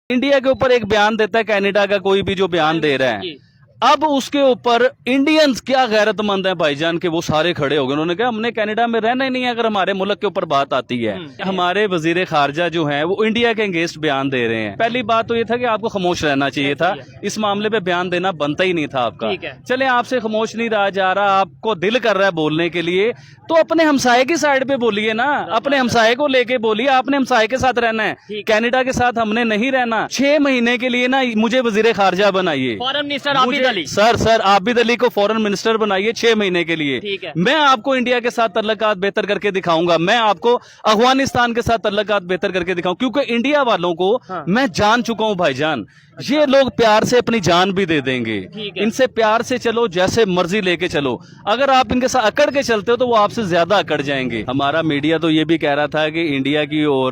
India के ऊपर एक बयान देता है कनाडा का कोई भी जो बयान दे रहा है, अब उसके ऊपर इंडियंस क्या गैरतमंद है भाईजान के वो सारे खड़े हो गए। उन्होंने कहा हमने कनाडा में रहना ही नहीं है अगर हमारे मुल्क के ऊपर बात आती है। हमारे वजीर खारजा जो हैं वो इंडिया के अगेंस्ट बयान दे रहे हैं। पहली बात तो ये था कि आपको खामोश रहना चाहिए था, इस मामले पे बयान देना बनता ही नहीं था आपका। चले आपसे खामोश नहीं रहा जा रहा, आपको दिल कर रहा है बोलने के लिए तो अपने हमसाये की साइड पे बोलिए ना, अपने हमसाये को लेके बोलिए। आपने हमसाये के साथ रहना है, कनाडा के साथ हमने नहीं रहना। 6 महीने के लिए ना मुझे वजीर खारजा बनाइए, foreign minister Abid Ali. Sir Abid Ali को फॉरेन मिनिस्टर बनाइए 6 महीने के लिए। ठीक है। मैं आपको इंडिया के साथ तल्लुकात बेहतर करके दिखाऊंगा, मैं आपको अफगानिस्तान के साथ तल्लुकात बेहतर करके दिखाऊं, क्योंकि इंडिया वालों को मैं जान चुका हूं भाईजान। ये लोग प्यार से अपनी जान भी दे देंगे, इनसे प्यार से चलो, जैसे मर्जी लेके चलो। अगर आप इनके साथ अकड़ के चलते हो तो वो आपसे ज्यादा अकड़ जाएंगे। हमारा मीडिया तो ये भी कह रहा था कि इंडिया की और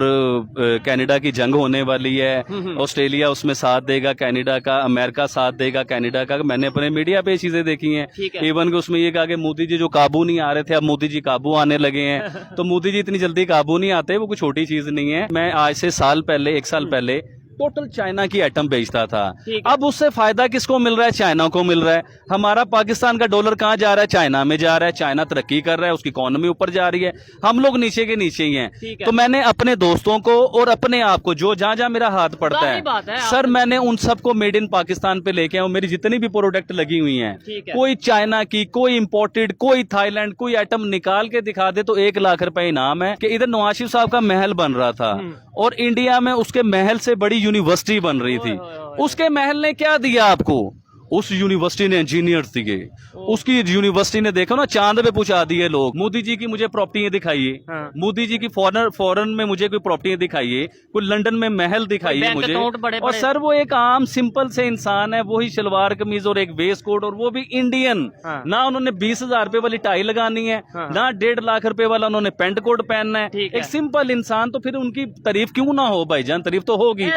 कनाडा की जंग होने वाली है, ऑस्ट्रेलिया उसमें साथ देगा कनाडा का, अमेरिका साथ देगा कनाडा का। मैंने अपने मीडिया पे चीजें देखी हैं, इवन कि उसमें ये कहा कि मोदी जी जो काबू नहीं आ रहे थे अब मोदी जी काबू आने लगे हैं। तो मोदी जी इतनी जल्दी काबू नहीं आते, वो कोई छोटी चीज नहीं है। मैं आज से 1 साल पहले टोटल चाइना की एटम बेचता था। अब उससे फायदा किसको मिल रहा है? चाइना को मिल रहा है। हमारा पाकिस्तान का डॉलर कहां जा रहा है? चाइना में जा रहा है। चाइना तरक्की कर रहा है, उसकी इकोनॉमी ऊपर जा रही है, हम लोग नीचे के नीचे ही हैं। तो मैंने अपने दोस्तों को और अपने आप को जो जहां जहां मेरा हाथ पड़ता है सर, मैंने उन सबको मेड इन पाकिस्तान पे लेके आया। मेरी जितनी भी प्रोडक्ट लगी हुई हैं, कोई चाइना की, कोई इंपोर्टेड, कोई थाईलैंड, कोई आइटम निकाल के दिखा दे तो 1 लाख रुपए इनाम है। कि इधर नवाज शरीफ साहब का महल बन रहा था और इंडिया में उसके महल से बड़ी यूनिवर्सिटी बन रही थी। उसके महल ने क्या दिया आपको? उस यूनिवर्सिटी ने इंजीनियर्स दिए, उसकी यूनिवर्सिटी ने देखो ना चांद पे पहुंचा दिए लोग। मोदी जी की मुझे प्रॉपर्टी दिखाइए, मोदी जी की फॉरेन में मुझे कोई प्रॉपर्टी दिखाइए, कोई लंदन में महल दिखाइए मुझे। और सर वो एक आम सिंपल से इंसान है, वही शलवार कमीज और एक वेस्ट कोट, और वो भी इंडियन। ना उन्होंने 20,000 रुपए वाली टाई लगानी है, ना 1.5 लाख रुपए वाला उन्होंने पेंट कोट पहनना है। एक सिंपल इंसान, तो फिर उनकी तारीफ क्यों ना हो भाईजान? तारीफ तो होगी।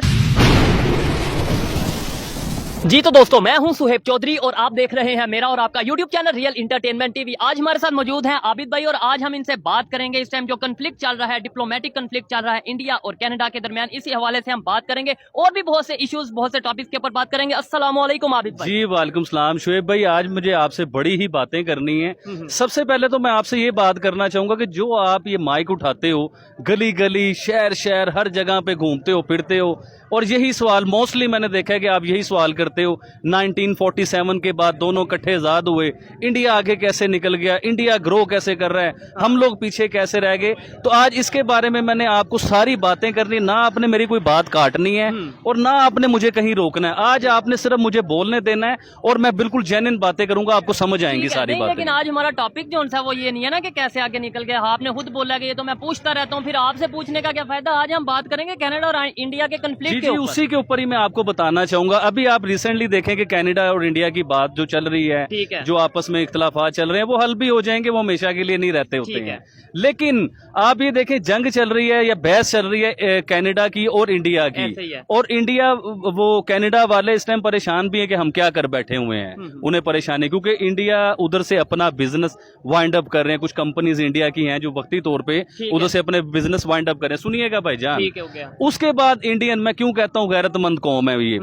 जी तो दोस्तों, मैं हूं सुहेब चौधरी और आप देख रहे हैं मेरा और आपका YouTube channel real entertainment TV. आज हमारे साथ मौजूद हैं आबिद भाई और आज हम इनसे बात करेंगे। इस टाइम जो कन्फ्लिक्ट चल रहा है, डिप्लोमेटिक कन्फ्लिक्ट चल रहा है इंडिया और कनाडा के दरमियान, इसी हवाले से हम बात करेंगे और भी बहुत से इश्यूज, बहुत से टॉपिक्स के ऊपर बात करेंगे। अस्सलाम वालेकुम आबिद भाई। जी वालेकुम सलाम शुएब भाई, आज मुझे आपसे बड़ी ही बातें करनी है। सबसे पहले तो मैं आपसे ये बात करना चाहूंगा कि जो आप ये माइक उठाते हो, गली गली, शहर शहर, हर जगह पे घूमते हो, फिरते हो, और यही सवाल मोस्टली मैंने देखा है कि आप यही सवाल करते हो 1947 के बाद दोनों इकट्ठे आजाद हुए, इंडिया आगे कैसे निकल गया, इंडिया ग्रो कैसे कर रहा है, हम लोग पीछे कैसे रह गए। तो आज इसके बारे में मैंने आपको सारी बातें करनी, ना आपने मेरी कोई बात काटनी है और ना आपने मुझे कहीं रोकना है। आज आपने सिर्फ मुझे बोलने देना है और मैं बिल्कुल जेन्युइन बातें करूंगा, आपको समझ आएंगी सारी बातें। लेकिन आज हमारा टॉपिक जो है वो ये नहीं है ना कि कैसे आगे निकल गया। आपने खुद बोला कि ये तो मैं पूछता रहता हूँ, फिर आपसे पूछने का क्या फायदा। आज हम बात करेंगे कनाडा और इंडिया के कन्फ्लिक्ट जी, उसी के ऊपर ही मैं आपको बताना चाहूंगा। अभी आप रिसेंटली देखें कि कनाडा और इंडिया की बात जो चल रही है, जो आपस में इख्तलाफात चल रहे हैं, वो हल भी हो जाएंगे, वो हमेशा के लिए नहीं रहते होते हैं। लेकिन आप ये देखें, जंग चल रही है या बहस चल रही है कनाडा की और इंडिया की, और इंडिया वो कनाडा वाले इस टाइम परेशान भी है कि हम क्या कर बैठे हुए हैं। उन्हें परेशानी क्योंकि इंडिया उधर से अपना बिजनेस वाइंड अप कर रहे हैं। कुछ कंपनीज इंडिया की हैं जो वक्ती तौर पे उधर से अपने बिजनेस वाइंड अप कर रहे हैं। सुनिएगा भाईजान, उसके बाद इंडियन, मैं क्यों कहता हूँ गैरतमंद कौम है ये,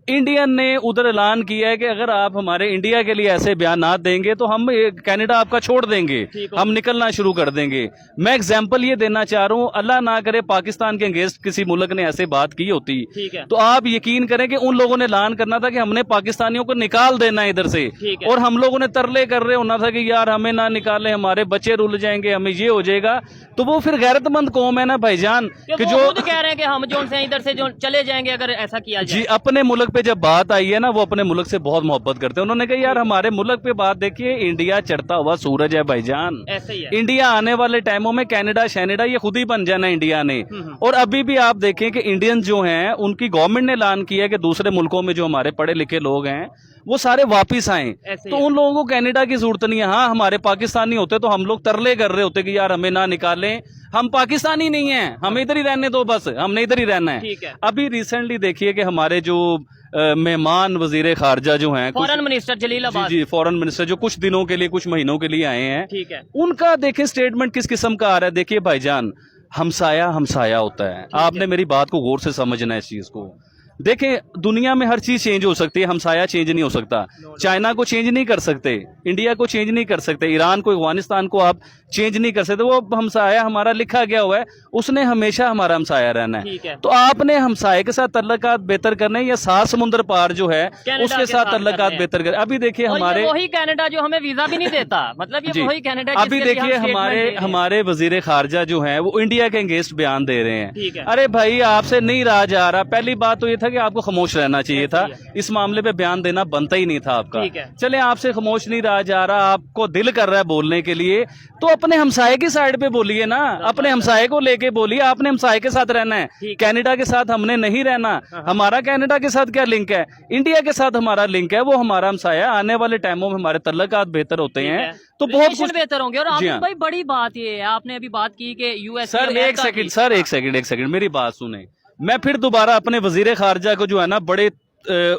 इंडियन ने उधर ऐलान किया है कि अगर आप हमारे इंडिया के लिए ऐसे बयान देंगे तो हम कनाडा आपका छोड़ देंगे, हम निकलना शुरू कर देंगे। मैं एग्जांपल ये देना चाह रहा हूँ, अल्लाह ना करे पाकिस्तान के अगेंस्ट किसी मुल्क ने ऐसे बात की होती तो आप यकीन करें कि उन लोगों ने ऐलान करना था कि हमने पाकिस्तानियों को निकाल देना है इधर से, और हम लोगों ने तरले कर रहे होना था कि यार हमें ना निकाले, हमारे बच्चे रुल जाएंगे, हमें ये हो जाएगा। तो वो फिर गैरतमंद कौम है ना भाईजान, कि जो कह रहे हैं कि हम जो इधर से जो चले जाएंगे अगर ऐसा किया जाए। जी, अपने मुल्क पे जब बात आई है ना, वो अपने मुल्क से बहुत मोहब्बत करते हैं। उन्होंने कहा यार हमारे मुल्क पे बात देखिए, इंडिया चढ़ता हुआ सूरज है भाईजान, ऐसे ही है। इंडिया आने वाले टाइमों में कनाडा शैनेडा ये खुद ही बन जाना इंडिया ने। और अभी भी आप देखें कि इंडियन जो हैं, उनकी गवर्नमेंट ने ऐलान किया कि दूसरे मुल्कों में जो हमारे पढ़े लिखे लोग हैं वो सारे वापिस आए, तो उन लोगों को कनाडा की जरूरत नहीं है। हाँ, हमारे पाकिस्तानी होते तो हम लोग तरले कर रहे होते कि यार हमें ना निकालें, हम पाकिस्तानी नहीं हैं, हमें इधर ही रहने दो, बस हमने इधर ही रहना है। अभी रिसेंटली देखिए कि हमारे जो मेहमान वजीर खारजा जो हैं, फॉरेन मिनिस्टर जलीलाबाद, जी फॉरेन मिनिस्टर जो कुछ दिनों के लिए, कुछ महीनों के लिए आए हैं, उनका देखिए स्टेटमेंट किस किस्म का आ रहा है। देखिए भाईजान, हमसाया हमसाया होता है, आपने मेरी बात को गौर से समझना है इस चीज को। देखें, दुनिया में हर चीज चेंज हो सकती है, हमसाया चेंज नहीं हो सकता। चाइना को चेंज नहीं कर सकते, इंडिया को चेंज नहीं कर सकते, ईरान को, अफगानिस्तान को आप चेंज नहीं कर सकते। वो हमसाया हमारा लिखा गया हुआ है, उसने हमेशा हमारा हमसाया रहना है। तो आपने हमसाये के साथ तल्लुकात बेहतर करने या 7 समुद्र पार जो है उसके साथ तल्लुकात बेहतर करने। अभी देखिए हमारे वही कनाडा जो हमें वीजा भी नहीं देता, मतलब ये वही कनाडा। अभी देखिए हमारे वजीर खारजा जो है वो इंडिया के अगेंस्ट बयान दे रहे हैं। अरे भाई, आपसे नहीं रहा जा रहा। पहली बात तो ये था कि आपको खामोश रहना चाहिए था, इस मामले पे बयान देना बनता ही नहीं था आपका। चले, आपसे खामोश नहीं रहा जा रहा, आपको दिल कर रहा है बोलने के लिए, तो अपने हमसाये की साइड पे बोलिए ना, अपने हमसाये को लेके बोलिए। आपने हमसाये के साथ रहना है, कनाडा के साथ हमने नहीं रहना। हमारा कनाडा के साथ क्या लिंक है? इंडिया के साथ हमारा लिंक है, वो हमारा हमसाया। आने वाले टाइमों में हमारे तल्लुकात बेहतर होते हैं तो बहुत कुछ बेहतर होंगे। और भाई बड़ी बात ये है, आपने अभी बात की कि यूएस। सर एक सेकंड मेरी बात सुने। मैं फिर दोबारा अपने वजीर खारजा को जो है ना बड़े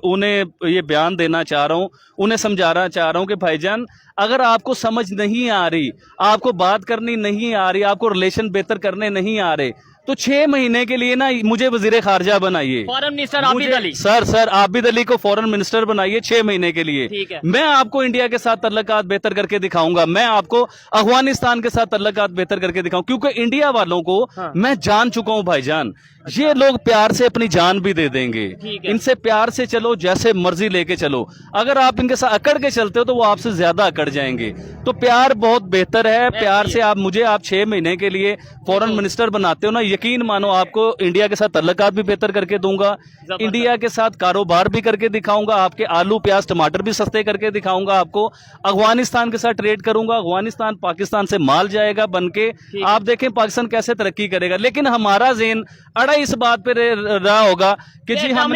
उन्हें ये बयान देना चाह रहा हूँ, उन्हें समझाना चाह रहा हूँ कि भाईजान, अगर आपको समझ नहीं आ रही, आपको बात करनी नहीं आ रही, आपको रिलेशन बेहतर करने नहीं आ रहे, तो 6 महीने के लिए ना मुझे वजीर खारजा बनाइए, foreign minister Abid Ali. Sir Abid Ali को फॉरेन मिनिस्टर बनाइए 6 महीने के लिए। ठीक है। मैं आपको इंडिया के साथ तल्लुकात बेहतर करके दिखाऊंगा, मैं आपको अफगानिस्तान के साथ तल्लुकात बेहतर करके दिखाऊं, क्योंकि इंडिया वालों को मैं जान चुका हूं भाईजान। ये लोग प्यार से अपनी जान भी दे देंगे, इनसे प्यार से चलो, जैसे मर्जी लेके चलो। अगर आप इनके साथ अकड़ के चलते हो तो वो आपसे ज्यादा अकड़ जाएंगे। तो प्यार बहुत बेहतर है, प्यार से आप 6 महीने के लिए फॉरेन मिनिस्टर बनाते हो ना, यकीन मानो आपको इंडिया के साथ तल्लुकात भी बेहतर करके दूंगा, इंडिया के साथ कारोबार भी करके दिखाऊंगा, आपके आलू प्याज टमाटर भी सस्ते करके दिखाऊंगा आपको। अफगानिस्तान के साथ ट्रेड करूंगा, अफगानिस्तान पाकिस्तान से माल जाएगा बनके, आप देखें पाकिस्तान कैसे तरक्की करेगा। लेकिन हमारा ज़हन अड़ा इस बात पे रहा होगा कि जी हम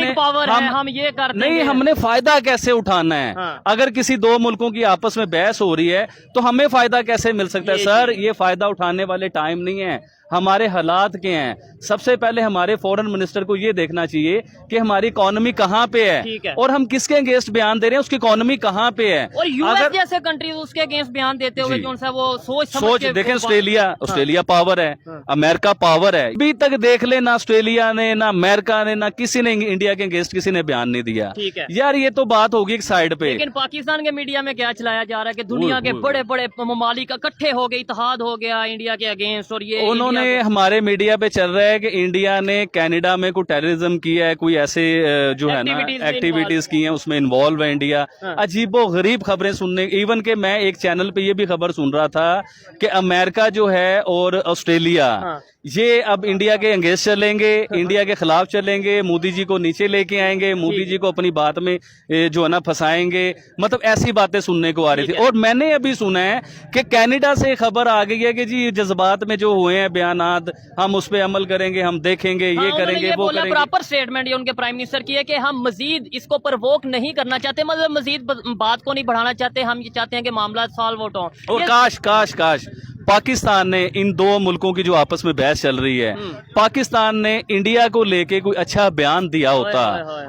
ये करते नहीं, हमने फायदा कैसे उठाना है। अगर किसी 2 मुल्कों की आपस में बहस हो रही है तो हमें फायदा कैसे मिल सकता है? सर, ये फायदा उठाने वाले टाइम नहीं है, हमारे हालात के हैं। सबसे पहले हमारे फॉरेन मिनिस्टर को ये देखना चाहिए कि हमारी इकोनॉमी कहाँ पे है और हम किसके अगेंस्ट बयान दे रहे हैं, उसकी इकोनॉमी कहाँ पे है। और यूएस जैसे कंट्रीज उसके अगेंस्ट बयान देते हुए जो सा वो सोच देखें, ऑस्ट्रेलिया पावर है, अमेरिका पावर है। अभी तक देख ले, ना ऑस्ट्रेलिया ने, ना अमेरिका ने, ना किसी ने इंडिया के अगेंस्ट किसी ने बयान नहीं दिया। यार, ये तो बात होगी एक साइड पे। लेकिन पाकिस्तान के मीडिया में क्या चलाया जा रहा है कि दुनिया के बड़े बड़े ममालिक इकट्ठे हो गए, इत्तेहाद हो गया इंडिया के अगेंस्ट, और ये उन्होंने हमारे मीडिया पे चल रहा है कि इंडिया ने कनाडा में कोई टेररिज्म किया है, कोई ऐसे जो है ना एक्टिविटीज की हैं, उसमें इन्वॉल्व है इंडिया। अजीबो गरीब खबरें सुनने, इवन के मैं एक चैनल पे ये भी खबर सुन रहा था कि अमेरिका जो है और ऑस्ट्रेलिया ये अब इंडिया के अगेंस्ट चलेंगे, इंडिया के खिलाफ चलेंगे, मोदी जी को नीचे लेके आएंगे, मोदी जी को अपनी बात में जो है ना फंसाएंगे। मतलब ऐसी बातें सुनने को आ रही थी। और मैंने अभी सुना है कि कनाडा से खबर आ गई है कि जी जज्बात में जो हुए हैं बयानात, हम उस पर अमल करेंगे, हम देखेंगे, ये करेंगे, वो करेंगे। प्रॉपर स्टेटमेंट ये उनके प्राइम मिनिस्टर की है कि हम मजीद इसको प्रवोक नहीं करना चाहते, मतलब मजीद बात को नहीं बढ़ाना चाहते, हम ये चाहते हैं कि मामला सॉल्व आउट हो। और काश पाकिस्तान ने इन 2 मुल्कों की जो आपस में बहस चल रही है, पाकिस्तान ने इंडिया को लेके कोई अच्छा बयान दिया होता,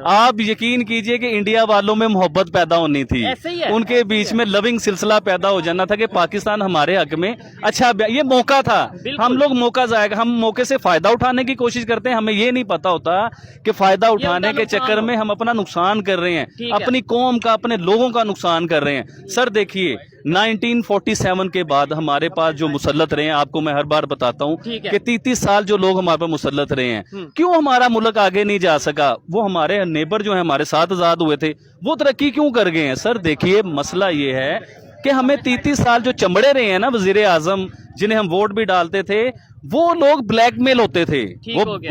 आप यकीन कीजिए कि इंडिया वालों में मोहब्बत पैदा होनी थी, उनके बीच में लविंग सिलसिला पैदा हो जाना था कि पाकिस्तान हमारे हक में अच्छा, ये मौका था। हम लोग मौका जाएगा, हम मौके से फायदा उठाने की कोशिश करते हैं, हमें ये नहीं पता होता कि फायदा उठाने के चक्कर में हम अपना नुकसान कर रहे हैं, अपनी कौम का, अपने लोगों का नुकसान कर रहे हैं। सर देखिए, 1947 के बाद हमारे पास जो मुसल्लत रहे हैं, आपको मैं हर बार बताता हूँ कि 33 साल जो लोग हमारे पास मुसल्लत रहे हैं, क्यों हमारा मुल्क आगे नहीं जा सका? वो हमारे नेबर जो है हमारे साथ आजाद हुए थे, वो तरक्की क्यों कर गए हैं? सर देखिए, मसला ये है कि हमें 33 साल जो चमड़े रहे हैं ना वजीर आजम, जिन्हें हम वोट भी डालते थे, वो लोग ब्लैकमेल होते थे।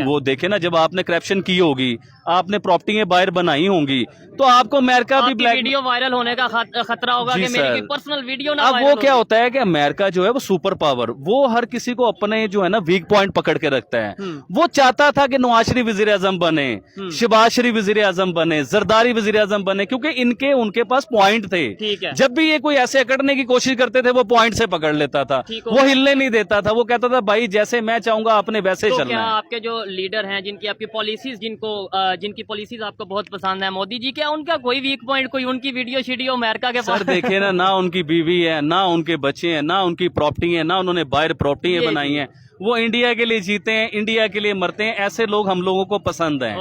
वो देखे ना, जब आपने करप्शन की होगी, आपने प्रॉपर्टी बाहर बनाई होंगी, तो आपको अमेरिका भी वीडियो वायरल होने का खतरा होगा कि मेरी पर्सनल वीडियो ना। अब वो क्या होता है कि अमेरिका जो है वो सुपर पावर, वो हर किसी को अपने जो है ना वीक पॉइंट पकड़ के रखता है। वो चाहता था कि नवाज शरीफ वजीर आजम बने, शहबाज शरीफ वजीर आजम बने, जरदारी वजीर आजम बने, क्योंकि उनके पास पॉइंट थे। जब भी ये कोई ऐसे अकड़ने की कोशिश करते थे, वो पॉइंट से पकड़ लेता था, वो हिलने नहीं देता था। वो कहता था भाई जैसे मैं चाहूंगा आपने वैसे चलना है। क्या आपके जो लीडर हैं, जिनकी आपकी पॉलिसीज, जिनकी पॉलिसीज आपको बहुत पसंद है, मोदी जी, क्या उनका कोई वीक पॉइंट, कोई उनकी वीडियो शीडियो अमेरिका के पास? सर देखिए ना उनकी बीवी है, ना उनके बच्चे हैं, ना उनकी प्रॉपर्टी है, ना उन्होंने बाहर प्रॉपर्टी बनाई है। वो इंडिया के लिए जीते हैं, इंडिया के लिए मरते हैं। ऐसे लोग हम लोगों को पसंद हैं।